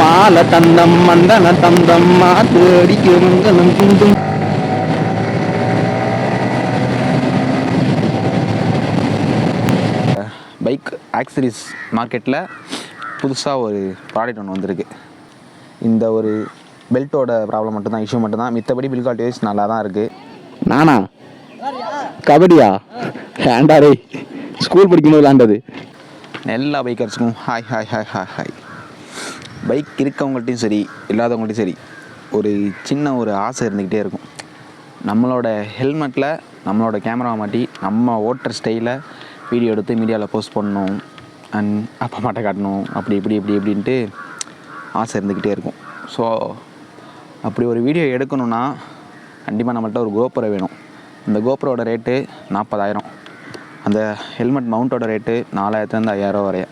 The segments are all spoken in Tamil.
மாலை தந்தம் மந்தன தந்தம் மாத்து அடிக்கும் துண்டும். பைக் ஆக்சரிஸ் மார்க்கெட்டில் புதுசாக ஒரு ப்ராடக்ட் ஒன்று வந்திருக்கு. இந்த ஒரு பெல்ட்டோட ப்ராப்ளம் மட்டும்தான், இஷ்யூ மட்டும்தான். மித்தபடி பில் குவாலிட்டி வைஸ் நல்லா தான் இருக்குது. நானா கபடியா ஹேண்டாரே ஸ்கூல் படிக்கும்போது விளாண்டது. எல்லா பைக்கர்ஸுக்கும் hi hi hi hi hi. Bike இருக்கவங்கள்ட்டையும் சரி இல்லாதவங்கள்ட்டையும் சரி ஒரு சின்ன ஒரு ஆசை இருந்துக்கிட்டே இருக்கும். நம்மளோட ஹெல்மெட்டில் நம்மளோட கேமராவை மாட்டி நம்ம ஓட்டுற ஸ்டைலை வீடியோ எடுத்து மீடியாவில் போஸ்ட் பண்ணணும், அண்ட் அப்பா மாட்டை காட்டணும், அப்படி இப்படி இப்படி இப்படின்ட்டு ஆசை இருந்துக்கிட்டே இருக்கும். ஸோ அப்படி ஒரு வீடியோ எடுக்கணுன்னா கண்டிப்பாக நம்மள்ட்ட ஒரு கோப்ரோ வேணும். அந்த கோப்ரோட ரேட்டு 40,000. அந்த ஹெல்மெட் மவுண்ட்டோட ரேட்டு 4,000 5,000 வரைய.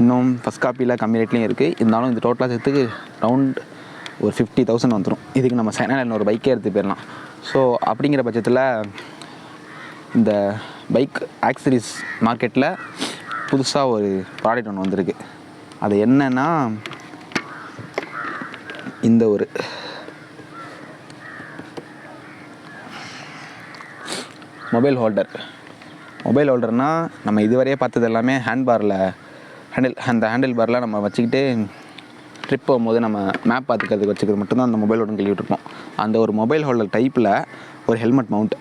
இன்னும் ஃபஸ்ட் காப்பியில் கம்மி ரேட்லேயும் இருக்குது. இருந்தாலும் இந்த டோட்டலாக சேர்த்துக்கு ரவுண்ட் ஒரு 50,000 வந்துடும். இதுக்கு நம்ம செகண்ட் ஹேண்ட் ஒரு பைக்கே எடுத்து போயிடலாம். ஸோ அப்படிங்கிற பட்சத்தில் இந்த பைக் ஆக்சரிஸ் மார்க்கெட்டில் புதுசாக ஒரு ப்ராடக்ட் ஒன்று வந்திருக்கு. அது என்னன்னா இந்த ஒரு மொபைல் ஹோல்டர்னால் நம்ம இதுவரையே பார்த்தது எல்லாமே அந்த ஹேண்டில் பாரில் நம்ம வச்சுக்கிட்டு ட்ரிப் போகும்போது நம்ம மேப் பார்த்துக்கிறதுக்கு வச்சுக்கிறது மட்டும்தான் அந்த மொபைல் ஹோல்டர் கேள்விட்டுருப்போம். அந்த ஒரு மொபைல் ஹோல்டர் டைப்பில் ஒரு ஹெல்மெட் மவுண்ட்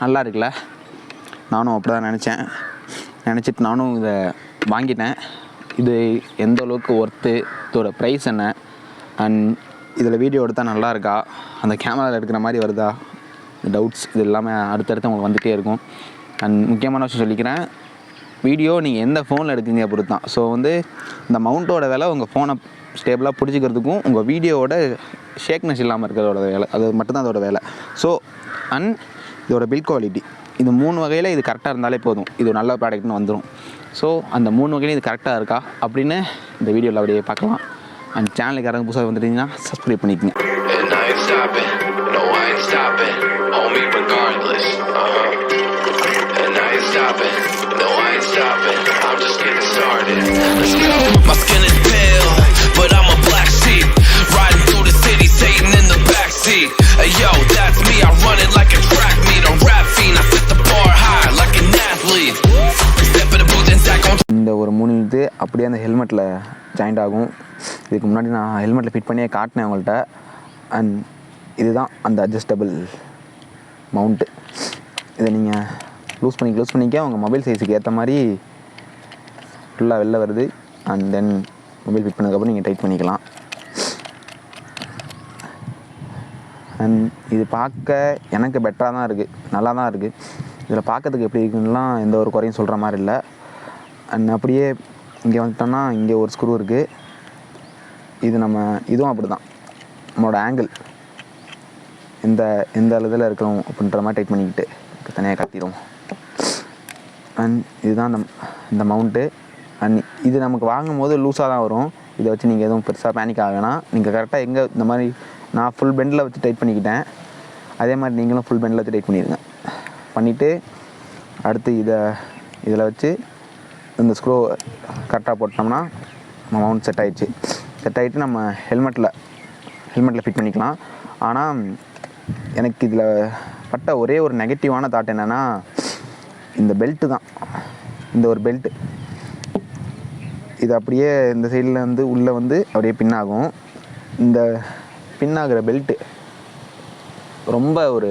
நல்லா இருக்குல்ல. நானும் அப்படி தான் நினச்சிட்டு நானும் இதை வாங்கிட்டேன். இது எந்த அளவுக்கு ஒர்த்து, இதோட ப்ரைஸ் என்ன, அண்ட் இதில் வீடியோ எடுத்தால் நல்லா இருக்கா, அந்த கேமராவில் எடுக்கிற மாதிரி வருதா, டவுட்ஸ் இது எல்லாமே அடுத்தடுத்து உங்களுக்கு வந்துகிட்டே இருக்கும். அண்ட் முக்கியமான விஷயம் சொல்லிக்கிறேன், வீடியோ நீங்கள் எந்த ஃபோனில் எடுக்கிறீங்க பொறுத்து தான். ஸோ இந்த மவுண்ட்டோட வேலை உங்கள் ஃபோனை ஸ்டேபிளாக பிடிச்சிக்கிறதுக்கும் உங்கள் வீடியோவோட ஷேக்னஸ் இல்லாமல் இருக்கிறதோட வேலை, அது மட்டும்தான் அதோட வேலை. ஸோ அண்ட் இதோட பில்ட் குவாலிட்டி, இந்த 3 வகையில் இது கரெக்டாக இருந்தாலே போதும், இது நல்ல ப்ராடக்ட்னு வந்துடும். ஸோ அந்த 3 வகையிலும் இது கரெக்டாக இருக்கா அப்படின்னு இந்த வீடியோவில் அப்படியே பார்க்கலாம். அண்ட் சேனலுக்கு யாராவது புதுசாக வந்துட்டீங்கன்னா சப்ஸ்கிரைப் பண்ணிக்கோங்க. My skin is pale, but I'm a black sheep, riding through the city, Satan in the backseat. Hey yo, that's me, I run it like a track meet, a rap fiend, I set the bar high like an athlete. Step in the booth and tack on. இந்த ஒரு 3 இழுத்து அப்படியே அந்த ஹெல்மெட்டில் ஜாயிண்ட் ஆகும். இதுக்கு முன்னாடி நான் ஹெல்மெட்டில் ஃபிட் பண்ணியே காட்டினேன் அவங்கள்ட்ட. அண்ட் இதுதான் அந்த அட்ஜஸ்டபிள் மவுண்ட்டு. இதை நீங்கள் க்ளோஸ் பண்ணிக்க உங்கள் மொபைல் சைஸுக்கு ஏற்ற மாதிரி ஃபுல்லாக வெளில வருது. அண்ட் தென் மொபைல் ஃபிட் பண்ணதுக்கப்புறம் நீங்கள் டைட் பண்ணிக்கலாம். அண்ட் இது பார்க்க எனக்கு பெட்டராக தான் இருக்குது, நல்லா தான் இருக்குது. இதில் பார்க்கறதுக்கு எப்படி இருக்குன்னுலாம் எந்த ஒரு குறையும் சொல்கிற மாதிரி இல்லை. அண்ட் அப்படியே இங்கே வந்துட்டோம்னா இங்கே ஒரு ஸ்க்ரூ இருக்குது. இதுவும் அப்படி தான் நம்மளோட ஆங்கிள் எந்த இதில் இருக்கிறோம் அப்படின்ற மாதிரி டைட் பண்ணிக்கிட்டு தனியாக கட்டிடுவோம். அண்ட் இதுதான் இந்த மவுண்ட்டு. அண்ட் இது நமக்கு வாங்கும் போது லூஸாக தான் வரும். இதை வச்சு நீங்கள் எதுவும் பெருசாக பேனிக் ஆக வேணாம். நீங்கள் கரெக்டாக எங்கே இந்த மாதிரி நான் ஃபுல் பெண்டில் வச்சு டைட் பண்ணிக்கிட்டேன், அதே மாதிரி நீங்களும் ஃபுல் பெண்டில் வச்சு டைட் பண்ணிடுங்க. பண்ணிவிட்டு அடுத்து இதில் வச்சு இந்த ஸ்க்ரூ கரெக்டாக போட்டோம்னா நம்ம மவுண்ட் செட் ஆகிட்டு நம்ம ஹெல்மெட்டில் ஃபிட் பண்ணிக்கலாம். ஆனால் எனக்கு இதில் பட்ட ஒரே ஒரு நெகட்டிவான தாட் என்னென்னா இந்த பெல்ட்டு தான். இந்த ஒரு பெல்ட்டு இது அப்படியே இந்த சைடில் உள்ளே அப்படியே பின்னாகும். இந்த பின்னாகிற பெல்ட்டு ரொம்ப ஒரு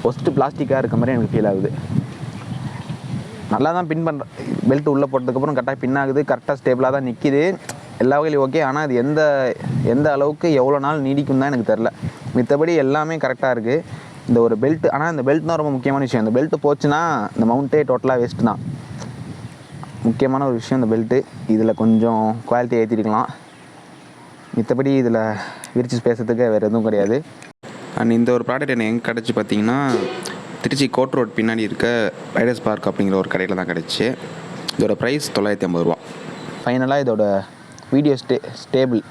ஒஸ்ட்டு பிளாஸ்டிக்காக இருக்க மாதிரி எனக்கு ஃபீல் ஆகுது. நல்லா தான் பின் பண்ணுற பெல்ட் உள்ளே போட்டதுக்கப்புறம் கரெக்டாக பின்னாகுது, கரெக்டாக ஸ்டேபிளாக தான் நிற்கிது, எல்லா வகையிலும் ஓகே. ஆனால் அது எந்த அளவுக்கு எவ்வளோ நாள் நீடிக்கும் தான் எனக்கு தெரில. மித்தபடி எல்லாமே கரெக்டாக இருக்குது. இந்த ஒரு பெல்ட், ஆனால் இந்த பெல்ட் தான் ரொம்ப முக்கியமான விஷயம். இந்த பெல்ட்டு போச்சுன்னா இந்த மவுண்ட்டே டோட்டலாக வேஸ்ட்டு தான். முக்கியமான ஒரு விஷயம் இந்த பெல்ட்டு. இதில் கொஞ்சம் குவாலிட்டி ஏற்றிருக்கலாம். மித்தபடி இதில் விரிச்சு பேசுறதுக்கு வேறு எதுவும் கிடையாது. அண்ட் இந்த ஒரு ப்ராடக்ட் எனக்கு எங்கே கிடச்சி பார்த்தீங்கன்னா, திருச்சி கோட் ரோட் பின்னாடி இருக்க ரைடர்ஸ் பார்க் அப்படிங்கிற ஒரு கடையில் தான் கிடச்சி. இதோட ப்ரைஸ் 950 ரூபா. ஃபைனலாக இதோட வீடியோ ஸ்டேபிள்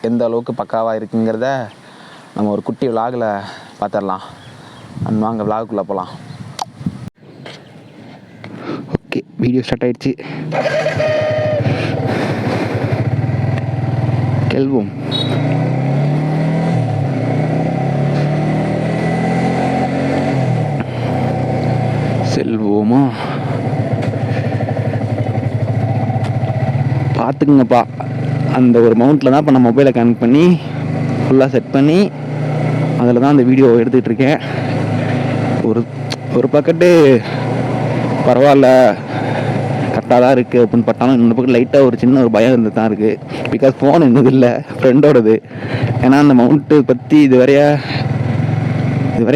எந்த அளவுக்கு பக்காவாக இருக்குங்கிறத நம்ம ஒரு குட்டி விலாகில் பார்த்துடலாம். அண்ட் வாங்க விலாகுக்குள்ளே போகலாம். ஓகே, வீடியோ ஸ்டார்ட் ஆகிடுச்சு. செல்வம். செல்வோமா பார்த்துக்குங்கப்பா. அந்த ஒரு மவுண்ட்டில் தான் இப்போ நான் மொபைலை கனெக்ட் பண்ணி ஃபுல்லாக செட் பண்ணி அதில் தான் அந்த வீடியோ எடுத்துக்கிட்டு இருக்கேன். ஒரு பக்கெட்டு பரவாயில்ல, கரெக்டாக தான் இருக்குது அப்படின்னு பார்த்தாலும் இன்னொரு பக்கம் லைட்டாக ஒரு சின்ன ஒரு பயம் இருந்துட்டு தான் இருக்குது. பிகாஸ் ஃபோன் என்னது இல்லை, ஃப்ரெண்டோடது. ஏன்னா அந்த மவுண்ட்டு பற்றி இதுவரை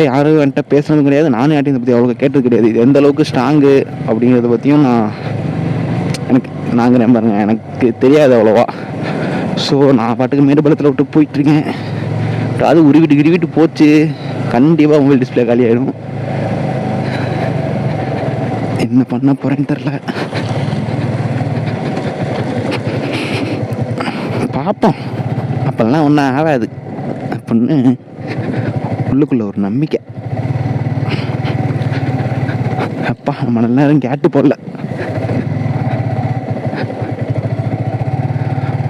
யாரும் என்கிட்ட பேசுனதும் கிடையாது, நானும் யார்ட்டையும் இதை பற்றி அவ்வளோ கேட்டது கிடையாது. இது எந்த அளவுக்கு ஸ்ட்ராங்கு அப்படிங்கிறத பற்றியும் நாங்கள் பாருங்க எனக்கு தெரியாது அவ்வளோவா. ஸோ நான் பாட்டுக்கு மேடுபள்ளத்தில் விட்டு போயிட்டுருக்கேன். அது உருவிட்டு போச்சு, கண்டிப்பாக மொபைல் டிஸ்பிளே காலி ஆகிடும். என்ன பண்ண போகிறேன்னு தெரில, பார்ப்போம். அப்போல்லாம் ஒன்றும் ஆகாது அப்படின்னு உள்ளுக்குள்ள ஒரு நம்பிக்கை. அப்பா நம்ம நல்ல நேரம் கேட்டு போடல,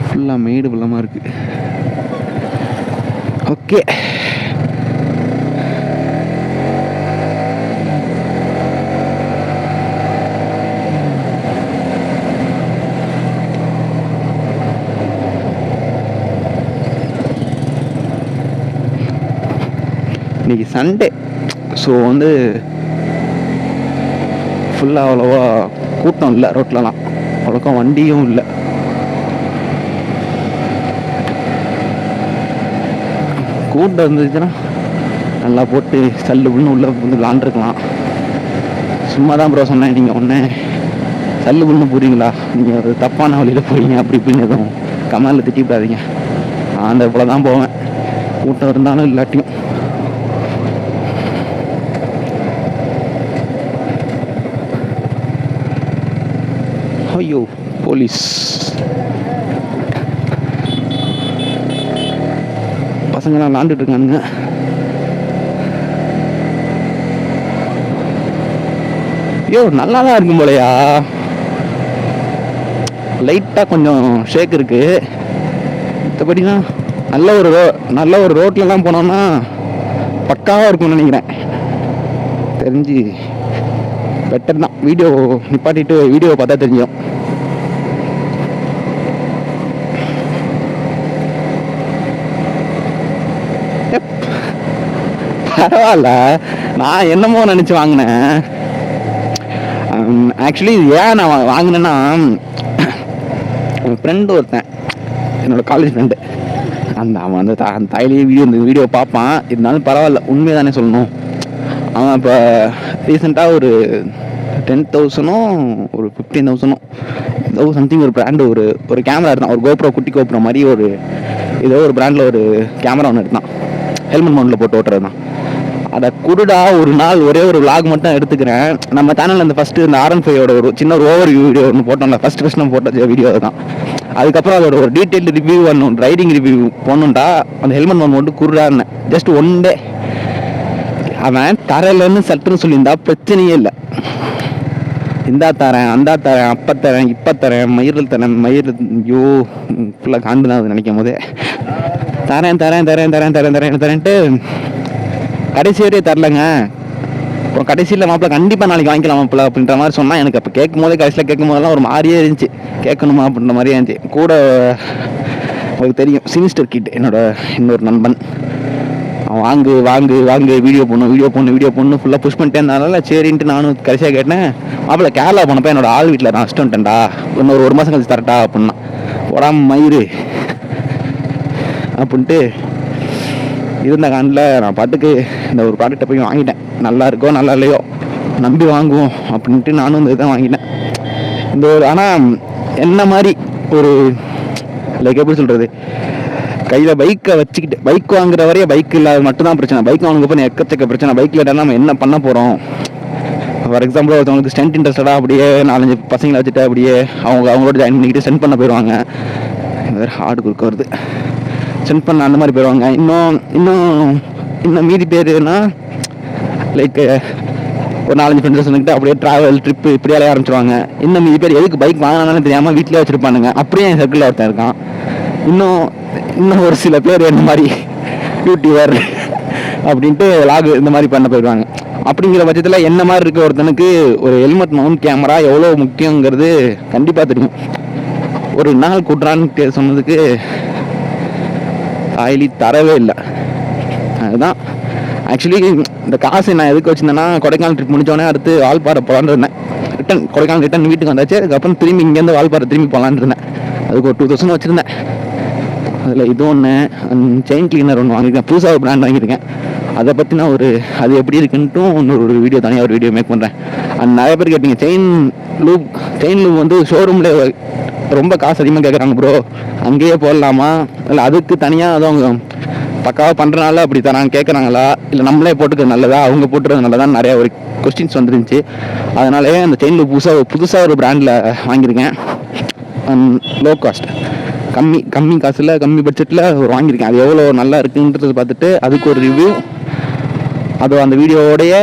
ஃபுல்லாக மேடு பள்ளமாக இருக்கு. ஓகே, இன்னைக்கு சண்டே. ஸோ ஃபுல்லாக அவ்வளோவா கூட்டம் இல்லை, ரோட்லலாம் அவ்வளோக்கா வண்டியும் இல்லை. கூட்டம் இருந்துச்சுன்னா நல்லா போட்டு சல்லு புண்ணு உள்ளே விளாண்டுருக்கலாம். சும்மா தான் ப்ரோ சொன்னேன், நீங்கள் ஒன்று சல்லு புண்ணு போகிறீங்களா, நீங்கள் ஒரு தப்பான வழியில் போகிறீங்க அப்படி இப்படின்னு எதுவும் கமெண்டில் திட்டிவிடாதீங்க. நான் அந்த போல தான் போவேன், கூட்டம் இருந்தாலும் இல்லாட்டியும். ஐயோ போலீஸ், பசங்களாம் விளாண்டுட்டு இருக்கானுங்க. ஐயோ நல்லா தான் இருக்கும் போலையா, லைட்டாக கொஞ்சம் ஷேக் இருக்கு. மற்றபடினா நல்ல ஒரு ரோட்லலாம் போனோம்னா பக்காவாக இருக்கும்னு நினைக்கிறேன். தெரிஞ்சு பெட்டர் தான். வீடியோ நிப்பாட்டிட்டு வீடியோ பார்த்தா தெரியும். பரவாயில்ல, நான் என்னமோ நினச்சி வாங்கினேன். ஆக்சுவலி இது ஏன் நான் வாங்கினேன்னா, என் ஃப்ரெண்டு ஒருத்தன், என்னோட காலேஜ் ஃப்ரெண்டு, அவன் அந்த தாயிலேயே வீடியோ பார்ப்பான். இருந்தாலும் பரவாயில்ல, உண்மையை தானே சொல்லணும். அவன் இப்போ ரீசெண்டாக ஒரு 10,000 ஒரு 15,000 ஏதோ சம்திங் ஒரு பிராண்டு ஒரு கேமரா எடுத்தான். ஒரு கோப்ரோ, குட்டி கோப்ரோ மாதிரி ஏதோ ஒரு பிராண்டில் ஒரு கேமரா ஒன்று எடுத்தான். ஹெல்மெட் மவுண்டில் போட்டு ஓட்டுறது தான். அதை குடுடா ஒரு நாள் ஒரே ஒரு விளாக் மட்டும் எடுத்துக்கிறேன். நம்ம சேனலில் அந்த ஃபஸ்ட்டு இந்த R15 ஒரு சின்ன ஒரு ஓவர் வீடியோ ஒன்று போட்டோம்ல, ஃபஸ்ட் நம்ம போட்ட வீடியோ தான். அதுக்கப்புறம் அதோட ஒரு டீட்டெயில் ரிவ்யூ பண்ணணும், ரைடிங் ரிவ்யூ போடணுன்டா. அந்த ஹெல்மெட் மவுண்ட் மட்டும் குடுடான்னு ஜஸ்ட் ஒன் டே. அவன் தரையிலன்னு சட்டுன்னு சொல்லியிருந்தா பிரச்சனையே இல்லை. இந்தா தரேன், அந்த தரேன், அப்போ தரேன், இப்போ தரேன், மயிரில் தரேன், ஐயோ ஃபுல்லாக காண்டு தான் அது நினைக்கும் போதே. தரேன்ட்டு கடைசி வரையே தரலங்க. அப்புறம் கடைசியில் மாப்பிள்ள கண்டிப்பாக நாளைக்கு வாங்கிக்கலாம் மாப்பிள்ள அப்படின்ற மாதிரி சொன்னால், எனக்கு அப்போ கடைசியில் கேட்கும் போதெல்லாம் ஒரு மாதிரியே இருந்துச்சு. கேட்கணுமா அப்படின்ற மாதிரியே இருந்துச்சு. கூட உங்களுக்கு தெரியும் சினிஸ்டர் கிட், என்னோட இன்னொரு நண்பன், அவன் வாங்கு வீடியோ போடணும் ஃபுல்லாக புஷ் பண்ணிட்டே இருந்தாலும் சரின்ட்டு நானும் கடைசியாக கேட்டேன். மாப்பிள்ள கேரளா போனப்போ என்னோட ஆள் வீட்டில் நான் அசிஸ்ட் வந்துட்டேன்டா, இன்னொரு 1 மாதம் கழிச்சு தரட்டா அப்படின்னா, உடாம மயிறு அப்படின்ட்டு இருந்த காண்டில் நான் பாட்டுக்கு இந்த ஒரு ப்ராடக்டை போய் வாங்கிட்டேன். நல்லா இருக்கோ நல்லா இல்லையோ நம்பி வாங்குவோம் அப்படின்ட்டு நானும் இந்த இதை வாங்கிட்டேன். இந்த ஒரு ஆனால் என்ன மாதிரி ஒரு லைக் எப்படி சொல்கிறது, கையில் பைக்கை வச்சுக்கிட்டு பைக் வாங்குற வரையே பைக் இல்லாத மட்டும்தான் பிரச்சனை. பைக் வாங்குறப்ப எக்கச்சக்க பிரச்சனை. பைக்கில் இல்லாமல் நம்ம என்ன பண்ண போகிறோம்? ஃபார் எக்ஸாம்பிள் ஒருத்தவங்களுக்கு ஸ்டென்ட் இன்ட்ரெஸ்டடாக அப்படியே 4-5 பசங்களை வச்சுட்டு அப்படியே அவங்களோட ஜாயின் பண்ணிக்கிட்டு சென்ட் பண்ண போயிடுவாங்க. வேறு ஹார்டு குறுக்க வருது, சென்ட் பண்ண அந்த மாதிரி போயிடுவாங்க. இன்னும் மீதி பேருனா லைக் ஒரு 4-5 ஃப்ரெண்ட்ஸ் வந்துக்கிட்டு அப்படியே ட்ராவல் ட்ரிப்பு இப்படி ஆரம்பிச்சிருவாங்க. இன்னும் மீதி பேர் எதுக்கு பைக் வாங்கினாலும் தெரியாமல் வீட்டிலே வச்சுருப்பானுங்க. அப்படியே என் சர்க்கிளில் ஒருத்தன் இருக்கான். இன்னும் ஒரு சில பேர் என்ன மாதிரி யூடியூபர் அப்படின்ட்டு லாகு இந்த மாதிரி பண்ண போயிடுவாங்க. அப்படிங்கிற பட்சத்தில் என்ன மாதிரி இருக்க ஒருத்தனுக்கு ஒரு ஹெல்மெட் மவுண்ட் கேமரா எவ்வளோ முக்கியங்கிறது கண்டிப்பாக தெரியும். ஒரு நாள் கூட்டுறான்னு சொன்னதுக்கு தாய்லி தரவே இல்லை. அதுதான் ஆக்சுவலி இந்த காசு நான் எதுக்கு வச்சுருந்தேன்னா, கொடைக்கானல் ட்ரிப் முடிச்சோடனே அடுத்து வால்பாறை போகலான்னு இருந்தேன். கொடைக்கானல் ரிட்டன் வீட்டுக்கு வந்தாச்சு. அதுக்கப்புறம் திரும்பி இங்கேருந்து வால்பாறை திரும்பி போகலான்னு இருந்தேன். அதுக்கு ஒரு 2000 வச்சுருந்தேன். அதில் இது ஒன்று செயின் கிளீனர் ஒன்று வாங்கியிருக்கேன். புதுசாக ஒரு பிராண்ட் வாங்கியிருக்கேன். அதை பற்றி நான் அது எப்படி இருக்குன்ட்டும் இன்னொரு வீடியோ தனியாக ஒரு வீடியோ மேக் பண்ணுறேன். நிறைய பேர் கேட்டீங்க செயின் லூப் வந்து ஷோரூமில் ரொம்ப காசு அதிகமாக கேட்குறாங்க ப்ரோ, அங்கேயே போடலாமா, இல்லை அதுக்கு தனியாக அதுவும் அவங்க பக்காவாக பண்ணுறனால அப்படி தராங்க கேட்குறாங்களா, இல்லை நம்மளே போட்டுக்கிறது நல்லதா, அவங்க போட்டுறது நல்லதா, நிறையா ஒரு கொஸ்டின்ஸ் வந்துருந்துச்சு. அதனாலே அந்த செயின் லூப் புதுசாக ஒரு பிராண்டில் வாங்கியிருக்கேன். லோ காஸ்ட், கம்மி காசில் கம்மி பட்ஜெட்டில் வாங்கியிருக்கேன். அது எவ்வளோ நல்லா இருக்குன்றது பார்த்துட்டு அதுக்கு ஒரு ரிவ்யூ, அது அந்த வீடியோவோடைய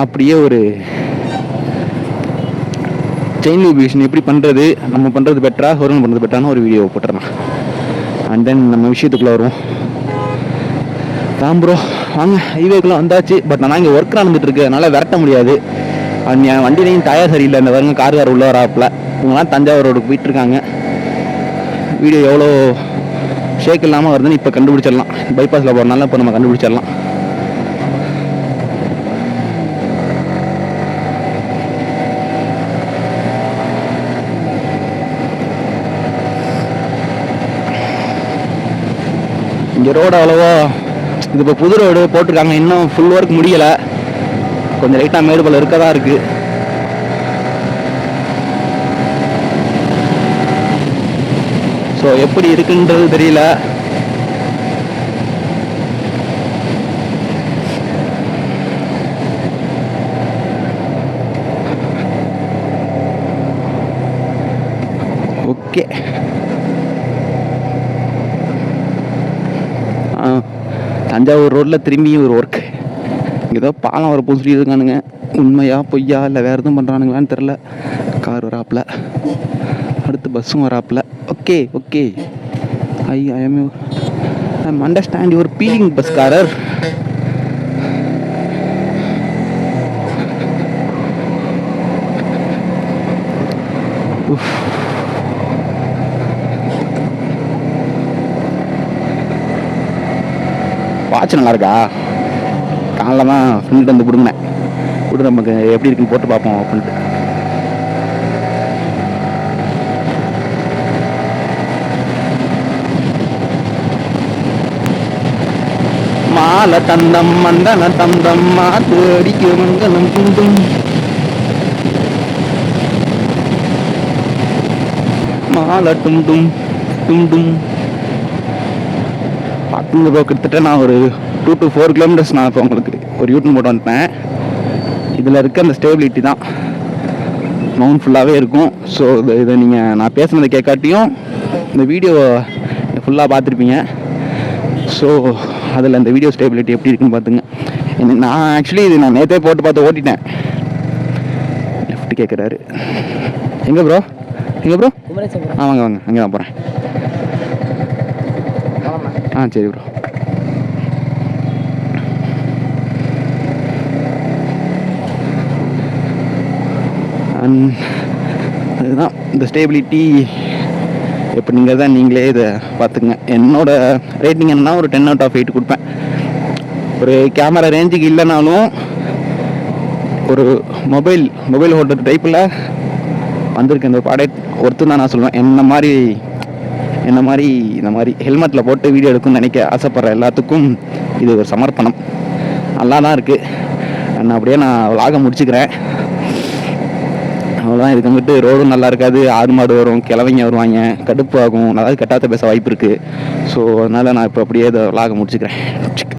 அப்படியே ஒரு செயின் லூபிகேஷன் எப்படி பண்ணுறது, நம்ம பண்ணுறது பெட்டரா ஹோரன் பண்ணுறது பெட்டரான ஒரு வீடியோ போட்டுறேன். அண்ட் தென் நம்ம விஷயத்துக்குள்ளே வருவோம். ப்ரோ வாங்க, ஹைவேக்குள்ளே வந்தாச்சு. பட் ஆனால் இங்கே ஒர்க் நடந்துட்டு இருக்கு, அதனால் விரட்ட முடியாது. அண்ட் என் வண்டியிலையும் டயர் சரியில்லை. இந்த வருங்க கார் உள்ள வராப்பில் இவங்களாம் தஞ்சாவூர் ரோடுக்கு போயிட்டுருக்காங்க. வீடியோ எவ்வளோ ஷேக் இல்லாமல் வருதுன்னு இப்போ கண்டுபிடிச்சிடலாம். பைபாஸில் போகிறனால இப்போ நம்ம கண்டுபிடிச்சிடலாம். இங்கே ரோடு அவ்வளோவா, இது இப்போ புது ரோடு போட்டிருக்காங்க, இன்னும் ஃபுல் ஒர்க் முடியலை. கொஞ்சம் லைட்டாக மேடு போல் இருக்க தான் இருக்குது. ஸோ எப்படி இருக்குன்றது தெரியல. ஓகே, தஞ்சாவூர் ரோட்டில் திரும்பி ஒரு ஒர்க். ஏதோ பாலம் வர போய் சொல்லிட்டு இருக்கானுங்க. உண்மையா பொய்யா இல்லை வேறு எதுவும் பண்ணுறானுங்களான்னு தெரில. கார் வராப்பில், அடுத்து பஸ்ஸும் வராப்பில். Okay okay, I am understand your feeling பஸ்காரர். வாட்ச் நல்லா இருக்கா? காலைல தான் ஃப்ரெண்டு வந்து கொடுங்க நமக்கு எப்படி இருக்குன்னு போட்டு பார்ப்போம் அப்படின்ட்டு. மாலை தந்தம் மந்தன தந்தம் மாத்து அடிக்க மங்கலம் குண்டும் மாலை டும் பார்த்துங்க ப்ரோ. கிட்டத்தட்ட நான் ஒரு 2 to 4 கிலோமீட்டர்ஸ் நான் இப்போ உங்களுக்கு ஒரு யூட்டன் போட்டு வந்துட்டேன். இதில் இருக்க அந்த ஸ்டேபிலிட்டி தான் மவுண்ட் ஃபுல்லாகவே இருக்கும். ஸோ இதை நீங்கள் நான் பேசுனதை கேட்காட்டியும் இந்த வீடியோ ஃபுல்லாக பார்த்துருப்பீங்க. ஸோ அதில் அந்த வீடியோ ஸ்டேபிலிட்டி எப்படி இருக்குன்னு பார்த்துங்க. நான் ஆக்சுவலி இது நான் நேற்றே போட்டு பார்த்து ஓட்டிட்டேன். லெஃப்ட் கேட்குறாரு. எங்கே ப்ரோ? வாங்க அங்கே தான் போகிறேன். சரி ப்ரோ. அதுதான் இந்த ஸ்டேபிலிட்டி எப்படிங்கிறத நீங்களே இதை பார்த்துக்குங்க. என்னோட ரேட்டிங் என்னன்னா ஒரு 10 out of 8 கொடுப்பேன். ஒரு கேமரா ரேஞ்சுக்கு இல்லைனாலும் ஒரு மொபைல் ஹோல்டர் டைப்பில் வந்திருக்கு இந்த ப்ராடக்ட் ஒருத்தர் தான் நான் சொல்லுவேன். இந்த மாதிரி ஹெல்மெட்டில் போட்டு வீடியோ எடுக்குன்னு நினைக்க ஆசைப்படுற எல்லாத்துக்கும் இது ஒரு சமர்ப்பணம். நல்லா தான் இருக்குது. அப்படியே நான் விலாக முடிச்சுக்கிறேன். அவ்வளோதான். இதுக்கு வந்துட்டு ரோடும் நல்லா இருக்காது. ஆடு மாடு வரும், கிழவைங்க வருவாங்க, கடுப்பு ஆகும், அதாவது கட்டாத்த பேச வாய்ப்பு இருக்குது. ஸோ அதனால் நான் இப்போ அப்படியே இதை விலாக முடிச்சுக்கிறேன்.